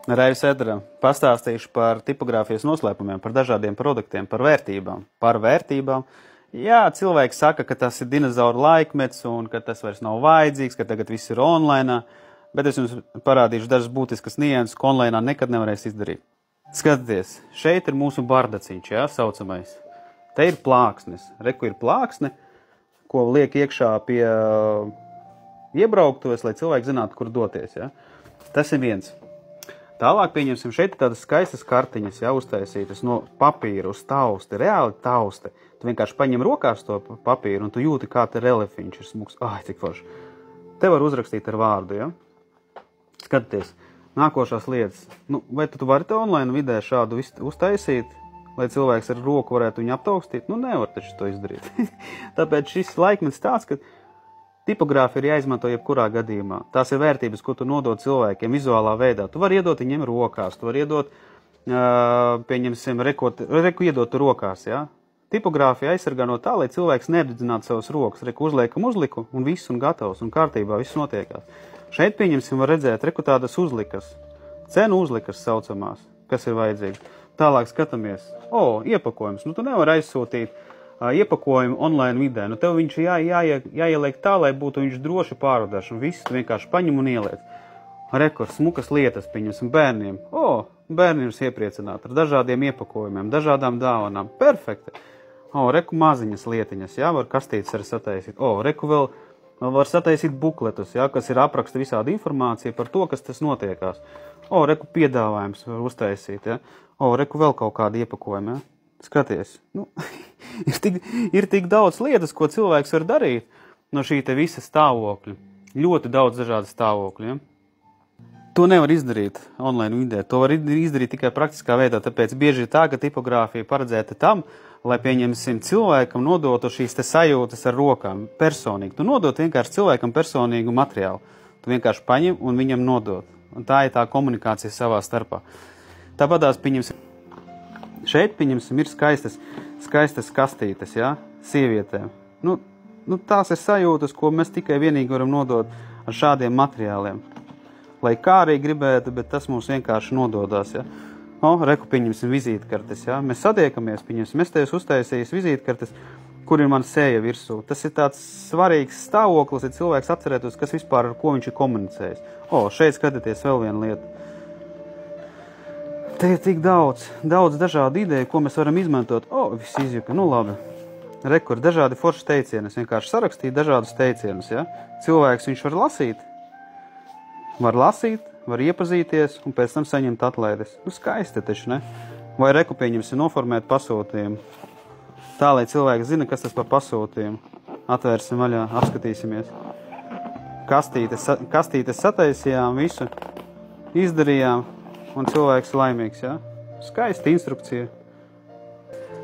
Raivis ēterā pastāstīšu par tipogrāfijas noslēpumiem, par dažādiem produktiem, par vērtībām. Par vērtībām. Jā, cilvēki saka, ka tas ir dinozauru laikmets un ka tas vairs nav vajadzīgs, ka tagad viss ir online, bet es jums parādīšu dažas būtiskas nianses, ko online nekad nevarēs izdarīt. Skatieties, šeit ir mūsu bardaciņš, jā, saucamais. Te ir plāksnes. Reku ir plāksne, ko liek iekšā pie iebrauktos, lai cilvēki zinātu, kur doties, jā. Tas ir viens. Tālāk pieņemsim šeit tādas skaistas kartiņas, jā, uztaisītas no papīra uz tausti, reāli tausti. Tu vienkārši paņem rokās to papīru un tu jūti, kā te reliefiņš ir smuks. Ai, cik forši. Te var uzrakstīt ar vārdu, jā. Skatieties, nākošās lietas. Nu, vai tu vari te online vidē šādu uztaisīt, lai cilvēks ar roku varētu viņu aptaustīt? Nu, nevar taču to izdarīt. Tāpēc šis laikmets tāds, ka tipogrāfija ir jāizmanto jebkurā gadījumā. Tās ir vērtības, ko tu nodod cilvēkiem vizuālā veidā. Tu vari iedot viņiem rokās, tu vari iedot, pieņemsim, reku iedot rokās, jā. Tipogrāfija aizsargā no tā, lai cilvēks neapdedzinātu savas rokas. Reku uzliekam uzliku un viss un gatavs un kārtībā viss notiekās. Šeit, pieņemsim, var redzēt, reku tādas uzlikas, cenu uzlikas saucamās, kas ir vajadzīgs. Tālāk skatāmies, iepakojums, nu tu nevari aizsūtīt iepakojumu online vidē. Nu, tev viņš jāieliek tā, lai būtu viņš droši pārvadāšs, un viss tu vienkārši paņem un ieliec. Rekurs, smukas lietas, pieņemsim bērniem. Bērni ir iepriecināti ar dažādiem iepakojumiem, dažādām dāvanām. Perfekti. Reku maziņas lietiņas, jā, var kastītes arī sataisīt. Reku vēl var sataisīt bukletus, jā, kas ir apraksta visāda informācija par to, kas tas notiekās. Reku piedāvājums var uztaisīt, jā. Reku vēl kaut kādi iepakojumi, jā. Skaties, nu, ir tik daudz lietas, ko cilvēks var darīt no šī te visa stāvokļa. Ļoti daudz dažādu stāvokļu, ja? To nevar izdarīt online vidē, to var izdarīt tikai praktiskā veidā, tāpēc bieži ir tā, ka tipogrāfija paredzēta tam, lai pieņemsim cilvēkam nodotu šīs te sajūtas ar rokām, personīgi. Tu nodot vienkārši cilvēkam personīgu materiālu. Tu vienkārši paņem un viņam nodot. Un tā ir tā komunikācija savā starpā. Tāpatās, pieņemsim, šeit, pieņemsim, ir skaistas kastītes, jā, sievietēm. Nu, tās ir sajūtas, ko mēs tikai vienīgi varam nodot ar šādiem materiāliem. Lai kā arī gribētu, bet tas mums vienkārši nododās, jā. Reku, pieņemsim, vizītkartes, jā. Mēs satiekamies, pieņemsim, es tevis uztaisījis vizītkartes, kur ir man sēja virsū. Tas ir tāds svarīgs stāvoklis, ja cilvēks atcerētos, kas vispār ar ko viņš ir komunicējis. Šeit skatieties vēl viena lieta. Te ir tik daudz dažādu ideju, ko mēs varam izmantot. Viss izjuka, nu labi. Reku ir dažādi forši teicieni, es vienkārši sarakstīju dažādus teicienus, ja. Cilvēks viņš var lasīt, var iepazīties un pēc tam saņemt atlaides. Nu, skaisti taču, ne? Vai reku, pieņemsim, noformēt pasūtījumu. Tā, lai cilvēki zina, kas tas par pasūtījumu. Atvērsim vaļā, apskatīsimies. Kastītes sataisījām, visu izdarījām un cilvēks laimīgs, ja? Skaisti instrukcija.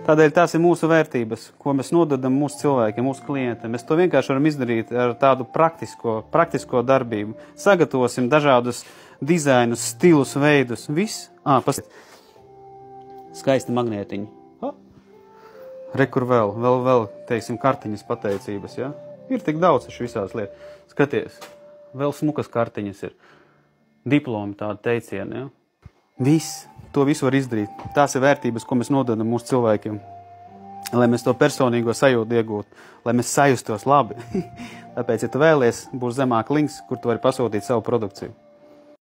Tādēļ tās ir mūsu vērtības, ko mēs nododam mūsu cilvēkiem, mūsu klientiem. Mēs to vienkārši varam izdarīt ar tādu praktisko darbību. Sagatavosim dažādus dizainus, stilus, veidus, viss. Skaisti magnētiņi. Rekur vēl, teiksim, kartiņas pateicības, ja? Ir tik daudz visās lietas. Skaties, vēl smukas kartiņas ir. Diplomi tādi teicieni, ja? Viss. To visu var izdarīt. Tās ir vērtības, ko mēs nododam mūsu cilvēkiem. Lai mēs to personīgo sajūtu iegūtu, lai mēs sajustos labi. Tāpēc, ja tu vēlies, būs zemāk links, kur tu vari pasūtīt savu produkciju.